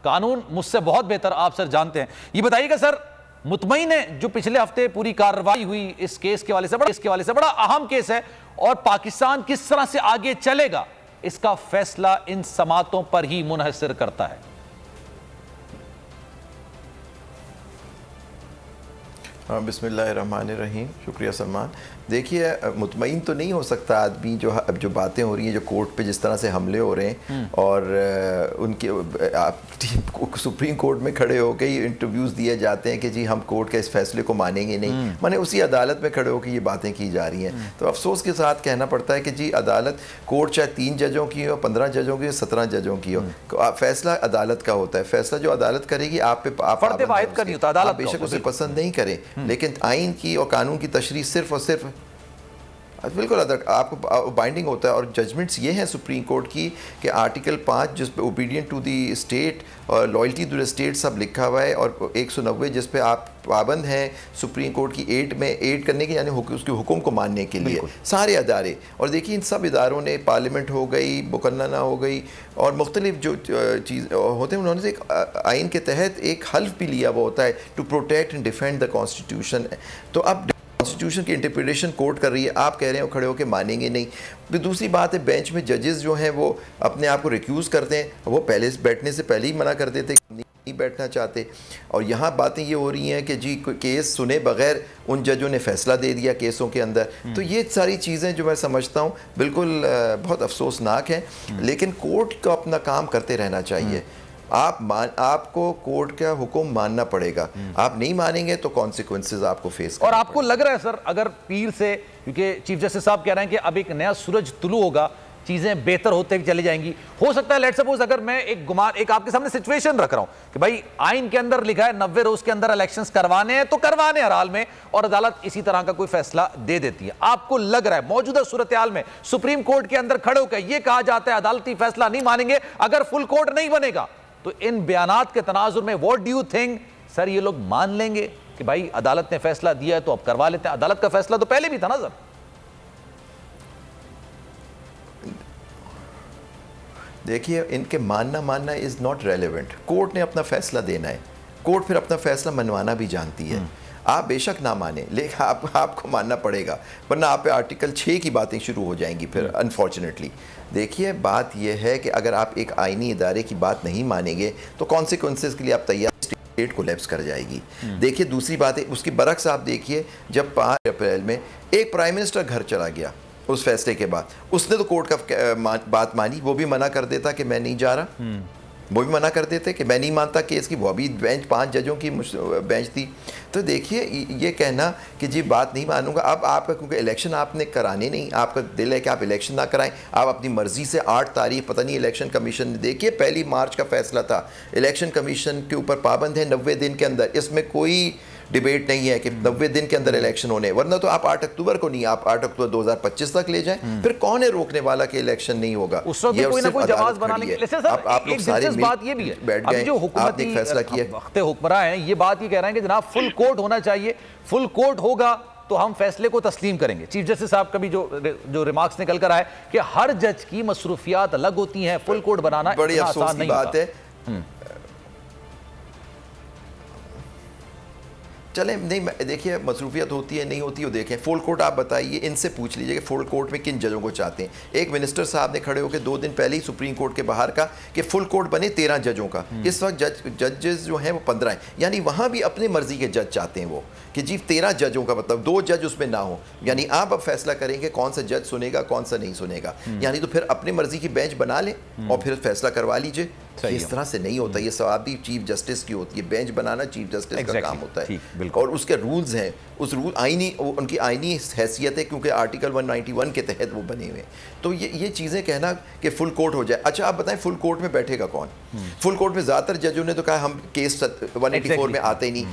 कानून मुझसे बहुत बेहतर आप सर जानते हैं। ये बताइएगा सर, मुतमईन है जो पिछले हफ्ते पूरी कार्रवाई हुई इस केस के वाले से बड़ा अहम केस है, और पाकिस्तान किस तरह से आगे चलेगा इसका फैसला इन समातों पर ही मुनहसर करता है। बिस्मिल्लाहिर्रहमानिर्रहीम। शुक्रिया सलमान। देखिए, मुतमईन तो नहीं हो सकता आदमी जो अब जो बातें हो रही हैं, जो कोर्ट पे जिस तरह से हमले हो रहे हैं और उनके सुप्रीम कोर्ट में खड़े होकर ही इंटरव्यूज़ दिए जाते हैं कि जी हम कोर्ट के इस फैसले को मानेंगे नहीं, माने उसी अदालत में खड़े होकर ये बातें की जा रही हैं। तो अफसोस के साथ कहना पड़ता है कि जी अदालत, कोर्ट चाहे 3 जजों की हो, 15 जजों की हो, 17 जजों की हो, फैसला अदालत का होता है। फैसला जो अदालत करेगी आप पे आप बेशक उसे पसंद नहीं करें, लेकिन आइन की और कानून की तशरीह सिर्फ और सिर्फ बिल्कुल आपको बाइंडिंग होता है। और जजमेंट्स ये हैं सुप्रीम कोर्ट की कि आर्टिकल 5 जिस पे ओबीडियंट टू दी स्टेट और लॉयल्टी टू द स्टेट सब लिखा हुआ है, और 190 जिस पे आप पाबंद हैं सुप्रीम कोर्ट की एड करने के, यानी उसके हुक्म को मानने के लिए सारे अदारे। और देखिए इन सब इदारों ने, पार्लियामेंट हो गई, मुकन्नना हो गई और मुख्तलिफ जो चीज़ होते हैं, उन्होंने एक आइन के तहत एक हल्फ भी लिया हुआ होता है to protect and defend the constitution. तो अब कॉन्स्टिट्यूशन की इंटरप्रिटेशन कोर्ट कर रही है, आप कह रहे हो खड़े होकर मानेंगे नहीं। फिर दूसरी बात है, बेंच में जजेस जो हैं वो अपने आप को रिक्यूज़ करते हैं, वो पहले बैठने से पहले ही मना कर देते नहीं बैठना चाहते। और यहाँ बातें ये हो रही हैं कि जी केस सुने बगैर उन जजों ने फैसला दे दिया केसों के अंदर। तो ये सारी चीज़ें जो मैं समझता हूँ बिल्कुल बहुत अफसोसनाक हैं, लेकिन कोर्ट को अपना काम करते रहना चाहिए। आपको कोर्ट का हुक्म मानना पड़ेगा, आप नहीं मानेंगे तो कॉन्सिक्वेंसेस आपको फेस करना। और आपको लग रहा है सर, अगर पीर से, क्योंकि चीफ जस्टिस साहब कह रहे हैं कि अब एक नया सूरज तुलू होगा, चीजें बेहतर होते चली जाएंगी, हो सकता है लेट्स सपोज अगर मैं एक आपके सामने सिचुएशन रख रहा हूं कि भाई आइन के अंदर लिखा है 90 रोज के अंदर इलेक्शंस करवाने हैं तो करवाने हर हाल में, और अदालत इसी तरह का कोई फैसला दे देती है, आपको लग रहा है मौजूदा सूरत हाल में सुप्रीम कोर्ट के अंदर खड़े होकर यह कहा जाता है अदालती फैसला नहीं मानेंगे अगर फुल कोर्ट नहीं बनेगा, तो इन बयानात के तनाजुर में what do you think sir, ये लोग मान लेंगे कि भाई अदालत ने फैसला दिया है तो अब करवा लेते हैं? अदालत का फैसला तो पहले भी था ना सर। देखिए, इनके मानना इज नॉट रेलेवेंट। कोर्ट ने अपना फैसला देना है, कोर्ट फिर अपना फैसला मनवाना भी जानती है। आप बेशक ना माने, लेकिन आपको मानना पड़ेगा, वरना आप पे आर्टिकल 6 की बातें शुरू हो जाएंगी फिर अनफॉर्चुनेटली। देखिए, बात यह है कि अगर आप एक आईनी इदारे की बात नहीं मानेंगे तो कॉन्सिक्वेंसेस के लिए आप तैयार, स्टेट कोलैप्स कर जाएगी। देखिए, दूसरी बात है उसकी बरक्स आप देखिए, जब 5 अप्रैल में एक प्राइम मिनिस्टर घर चला गया उस फैसले के बाद, उसने तो कोर्ट का बात मानी, वो भी मना कर देता कि मैं नहीं जा रहा, वो भी मना कर देते कि मैं नहीं मानता केस की, वो अभी बेंच 5 जजों की बेंच थी। तो देखिए, ये कहना कि जी बात नहीं मानूंगा, अब आपका क्योंकि इलेक्शन आपने कराने नहीं, आपका दिल है कि आप इलेक्शन ना कराएं, आप अपनी मर्जी से 8 तारीख पता नहीं इलेक्शन कमीशन ने, देखिए 1 मार्च का फैसला था, इलेक्शन कमीशन के ऊपर पाबंद है 90 दिन के अंदर, इसमें कोई डिबेट नहीं है कि 90 दिन के अंदर इलेक्शन होने, वरना तो आप 8 अक्टूबर को नहीं, आप 8 अक्टूबर 2025 तक ले जाएं, फिर कौन है रोकने वाला कि इलेक्शन नहीं होगा? उस वक्त कोई ना कोई जवाब बनाने के लिए आप लोग सारे बात ये भी है, बैठ गए, जो हुकूमती फैसला किया, वक्त हुक्मरां हैं ये बात ये कह रहे हैं कि जनाब फुल कोर्ट होना चाहिए, फुल कोर्ट होगा तो हम फैसले को तस्लीम करेंगे। चीफ जस्टिस साहब का भी जो रिमार्क्स निकल कर आए कि हर जज की मसरूफियात अलग होती हैं, फुल कोर्ट बनाना बड़ी अफसोस की बात है। चलें, नहीं देखिए मसरूफियत होती है नहीं होती है, देखें फुल कोर्ट आप बताइए, इनसे पूछ लीजिए कि फुल कोर्ट में किन जजों को चाहते हैं। एक मिनिस्टर साहब ने खड़े होकर 2 दिन पहले ही सुप्रीम कोर्ट के बाहर का कि फुल कोर्ट बने 13 जजों का, इस वक्त जजेस जो हैं वो 15 हैं, यानी वहाँ भी अपने मर्जी के जज चाहते हैं वो कि जी 13 जजों का मतलब 2 जज उसमें ना हो, यानी आप अब फैसला करेंगे कौन सा जज सुनेगा कौन सा नहीं सुनेगा, यानी तो फिर अपनी मर्जी की बेंच बना लें और फिर फैसला करवा लीजिए। इस तरह से नहीं होता, ये सवाबी चीफ जस्टिस की होती है, बेंच बनाना चीफ जस्टिस का काम होता है, और उसके रूल्स हैं, उस रूल आईनी उनकी आईनी हैसियत है क्योंकि आर्टिकल 191 के तहत वो बने हुए हैं। तो ये चीज़ें कहना कि फुल कोर्ट हो जाए, अच्छा आप बताएं फुल कोर्ट में बैठेगा कौन? फुल कोर्ट में ज़्यादातर जजों ने तो कहा हम केस 184 में आते ही नहीं,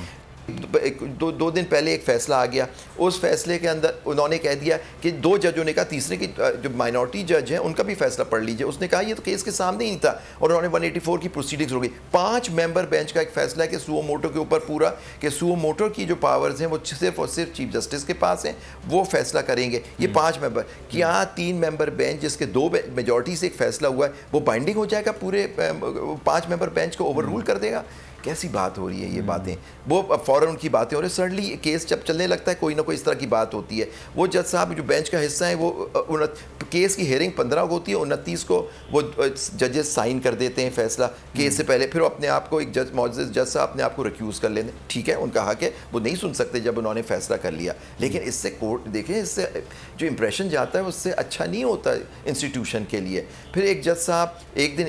दो दिन पहले एक फैसला आ गया, उस फैसले के अंदर उन्होंने कह दिया कि 2 जजों ने कहा, तीसरे की जो माइनॉरिटी जज है उनका भी फैसला पढ़ लीजिए, उसने कहा ये तो केस के सामने ही था, और उन्होंने 184 की प्रोसीडिंग्स हो गई। 5 मेंबर बेंच का एक फैसला है कि सुओ मोटो के ऊपर पूरा, कि सुओ मोटो की जो पावर्स हैं वो सिर्फ और सिर्फ चीफ जस्टिस के पास हैं, वो फैसला करेंगे। ये 5 मेंबर, क्या 3 मेंबर बेंच जिसके 2 मेजॉरिटी से एक फैसला हुआ है वो बाइंडिंग हो जाएगा, पूरे 5 मेंबर बेंच को ओवर रूल कर देगा? कैसी बात हो रही है ये बातें? वो फौरन उनकी बातें हो रही है। सडनली केस जब चलने लगता है कोई ना कोई इस तरह की बात होती है। वो जज साहब जो बेंच का हिस्सा है वो केस की हेयरिंग 15 को होती है, 29 को वो जजेस साइन कर देते हैं फैसला केस से पहले, फिर अपने आप को एक जज मौजूद जज साहब अपने आप को रिक्यूज कर लेते। ठीक है, उनका हक है, वो नहीं सुन सकते जब उन्होंने फैसला कर लिया, लेकिन इससे कोर्ट देखें, इससे जो इंप्रेशन जाता है उससे अच्छा नहीं होता इंस्टीट्यूशन के लिए। फिर एक जज साहब एक दिन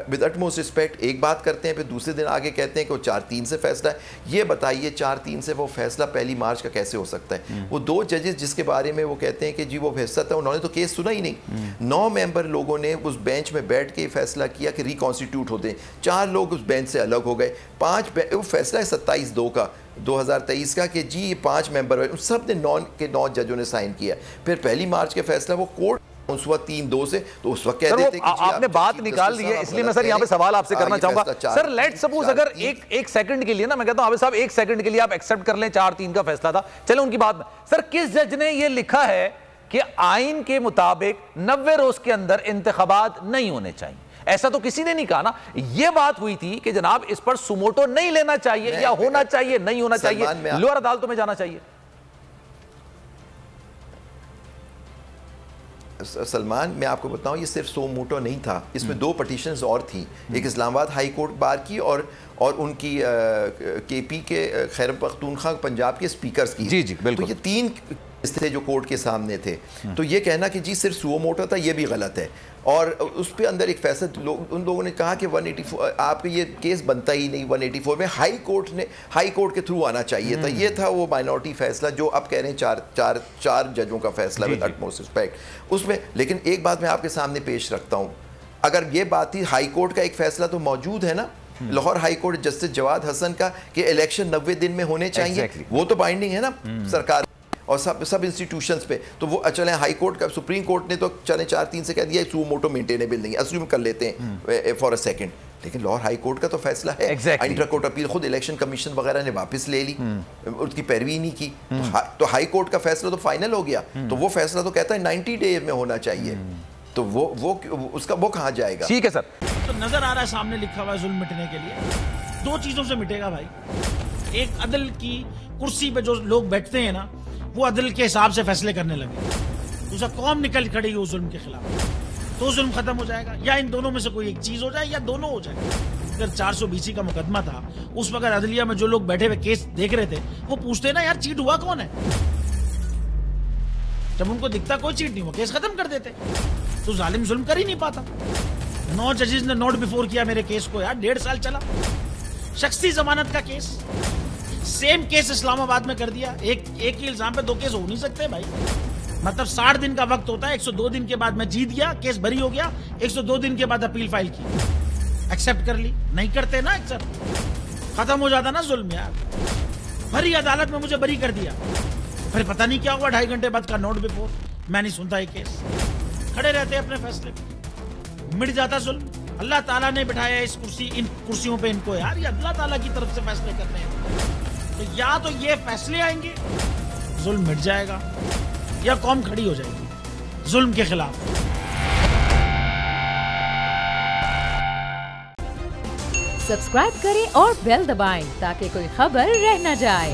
विद अटमोस्ट रिस्पेक्ट एक बात करते हैं, फिर दूसरे दिन आगे कहते हैं कि वो 4-3 से फैसला है। ये बताइए 4-3 से वो फैसला 1 मार्च का कैसे हो सकता है? वो 2 जजेस जिसके बारे में वो कहते हैं कि जी वो फैसला था, उन्होंने तो केस सुना ही नहीं। 9 मेंबर लोगों ने उस बेंच में बैठ के फैसला किया कि रिकॉन्स्टिट्यूट होते हैं। 4 लोग उस बेंच से अलग हो गए। 5 वो फैसला है 27/2 का 2023 का कि जी ये 5 मेंबर सब ने 9 जजों ने साइन किया। फिर 1 मार्च के फैसला वो कोर्ट हुआ 3-2 से, तो उस वक्त कहते थे कि आपने बात निकाल दी है, इसलिए मैं सर यहाँ पे सवाल आपसे करना चाहूंगा। सर लेट्स सपोज अगर एक सेकंड के लिए ना, मैं कहता हूं आबिद साहब 1 सेकंड के लिए आप एक्सेप्ट कर लें 4-3 का फैसला था, चलो उनकी बात में। सर किस जज ने ये लिखा है कि आइन के मुताबिक 90 रोज के अंदर इंतखाबात नहीं होने चाहिए? ऐसा तो किसी ने नहीं कहा ना। यह बात हुई थी कि जनाब इस पर सुमोटो नहीं लेना चाहिए या होना चाहिए, नहीं होना चाहिए, लोअर अदालतों में जाना चाहिए। सलमान, मैं आपको बताऊं, ये सिर्फ सो मोटो नहीं था, इसमें 2 पटिशन्स और थी। एक इस्लामाबाद हाई कोर्ट बार की और उनकी केपी के खैर पख्तूनख्वा पंजाब के स्पीकर्स की। जी जी बिल्कुल। तो ये 3 थे जो कोर्ट के सामने थे। तो ये कहना कि जी सिर्फ सुओ मोटो था, ये भी गलत है। और उस पे अंदर एक फैसला उन लोगों ने कहा कि 184 आपके ये केस बनता ही नहीं, 184 में हाई कोर्ट के थ्रू आना चाहिए था। ये था वो माइनॉरिटी फैसला जो अब कह रहे हैं 4 जजों का फैसला विद अटमोस्ट रिस्पेक्ट उसमें। लेकिन एक बात मैं आपके सामने पेश रखता हूँ, अगर ये बात थी हाई कोर्ट का एक फैसला तो मौजूद है ना, Lahore high court justice Jawad Hasan का कि इलेक्शन 90 दिन में होने चाहिए, वो तो बाइंडिंग है ना सरकार और सब इंस्टीट्यूशंस पे। तो वो चले हाई कोर्ट का, सुप्रीम कोर्ट ने तो चले 4-3 से कह दिया सुओ मोटो मेंटेनेबल नहीं, अज्यूम कर लेते हैं फॉर अ सेकंड। लेकिन लाहौर हाई कोर्ट का तो फैसला है, इंटर कोर्ट अपील खुद इलेक्शन कमीशन वगैरह ने वापस ले ली, उसकी पैरवी नहीं की। तो हाई कोर्ट का फैसला तो फाइनल हो गया, तो वो फैसला तो कहता है 90 डेज में होना चाहिए। तो वो कहाँ जाएगा? ठीक है सर। तो नजर आ रहा है सामने लिखा हुआ है जुल्म मिटने के लिए 2 चीजों से मिटेगा भाई। एक, अदल की कुर्सी पे जो लोग बैठते हैं ना, वो अदल के हिसाब से फैसले करने लगे। दूसरा, कौम निकल खड़ी उस जुल्म के खिलाफ, तो जुल्म खत्म हो जाएगा। या इन दोनों में से कोई एक चीज हो जाए या दोनों हो जाए। अगर 420 का मुकदमा था, उस वक्त अदलिया में जो लोग बैठे हुए केस देख रहे थे वो पूछते ना यार चीट हुआ कौन है, जब उनको दिखता कोई चीट नहीं हुआ केस खत्म कर देते। तो जालिम जुल्म कर ही नहीं पाता। 9 जजेस ने नोट बिफोर किया मेरे केस को यार, 1.5 साल चला। शख्सी जमानत का केस, सेम केस इस्लामाबाद में कर दिया। एक ही इल्जाम पे 2 केस हो नहीं सकते भाई। मतलब 60 दिन का वक्त होता है, 102 दिन के बाद मैं जीत गया, केस बरी हो गया, 102 दिन के बाद अपील फाइल की, एक्सेप्ट कर ली। नहीं करते ना एक्सेप्ट, खत्म हो जाता ना जुल्म यार। भरी अदालत में मुझे बरी कर दिया, फिर पता नहीं क्या हुआ 2.5 घंटे बाद का नोट बिफोर, मैं नहीं सुनता ये केस, खड़े रहते अपने फैसले पे, मिट जाता जुल्म। अल्लाह ताला ने बिठाया इन कुर्सियों पे इनको यार, ये अल्लाह ताला की तरफ से फैसले करने हैं। तो या तो ये फैसले आएंगे, जुल्म मिट जाएगा, या कौम खड़ी हो जाएगी जुल्म के खिलाफ। सब्सक्राइब करें और बेल दबाएं ताकि कोई खबर रह न जाए।